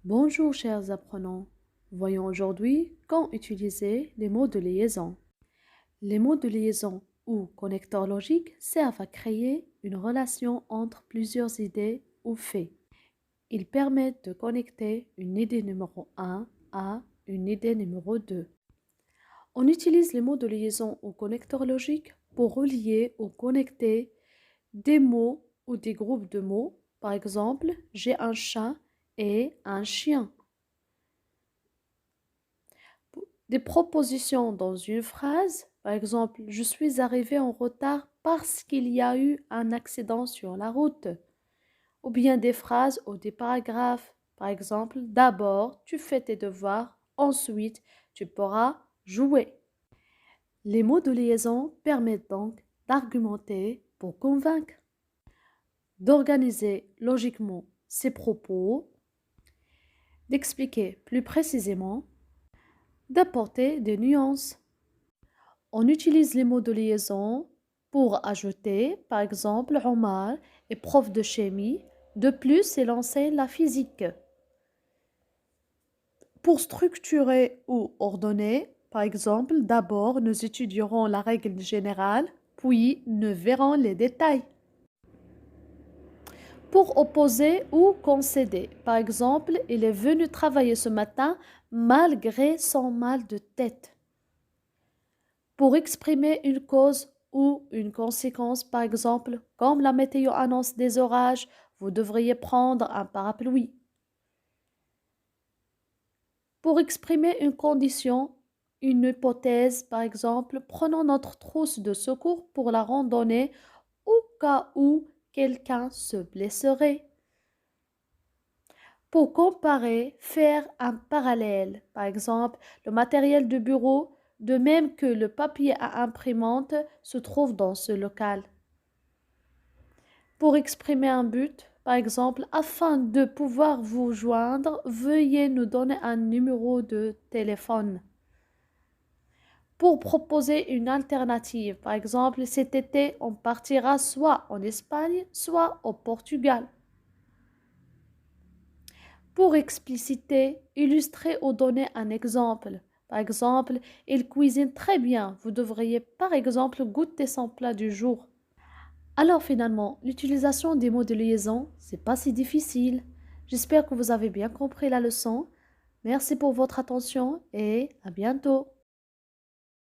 Bonjour chers apprenants, voyons aujourd'hui quand utiliser les mots de liaison. Les mots de liaison ou connecteurs logiques servent à créer une relation entre plusieurs idées ou faits. Ils permettent de connecter une idée numéro 1 à une idée numéro 2. On utilise les mots de liaison ou connecteurs logiques pour relier ou connecter des mots ou des groupes de mots. Par exemple, j'ai un chat et un chien. Des propositions dans une phrase, par exemple, je suis arrivé en retard parce qu'il y a eu un accident sur la route. Ou bien des phrases ou des paragraphes, par exemple, d'abord tu fais tes devoirs, ensuite tu pourras jouer. Les mots de liaison permettent donc d'argumenter pour convaincre, d'organiser logiquement ses propos, d'expliquer plus précisément, d'apporter des nuances. On utilise les mots de liaison pour ajouter, par exemple, Omar est prof de chimie, de plus il enseigne la physique. Pour structurer ou ordonner, par exemple, d'abord nous étudierons la règle générale, puis nous verrons les détails. Pour opposer ou concéder, par exemple, il est venu travailler ce matin malgré son mal de tête. Pour exprimer une cause ou une conséquence, par exemple, comme la météo annonce des orages, vous devriez prendre un parapluie. Pour exprimer une condition, une hypothèse, par exemple, prenons notre trousse de secours pour la randonnée au cas où quelqu'un se blesserait. Pour comparer, faire un parallèle, par exemple, le matériel de bureau, de même que le papier à imprimante, se trouve dans ce local. Pour exprimer un but, par exemple, afin de pouvoir vous joindre, veuillez nous donner un numéro de téléphone. Pour proposer une alternative, par exemple, cet été, on partira soit en Espagne, soit au Portugal. Pour expliciter, illustrer ou donner un exemple. Par exemple, il cuisine très bien. Vous devriez par exemple goûter son plat du jour. Alors finalement, l'utilisation des mots de liaison, c'est pas si difficile. J'espère que vous avez bien compris la leçon. Merci pour votre attention et à bientôt.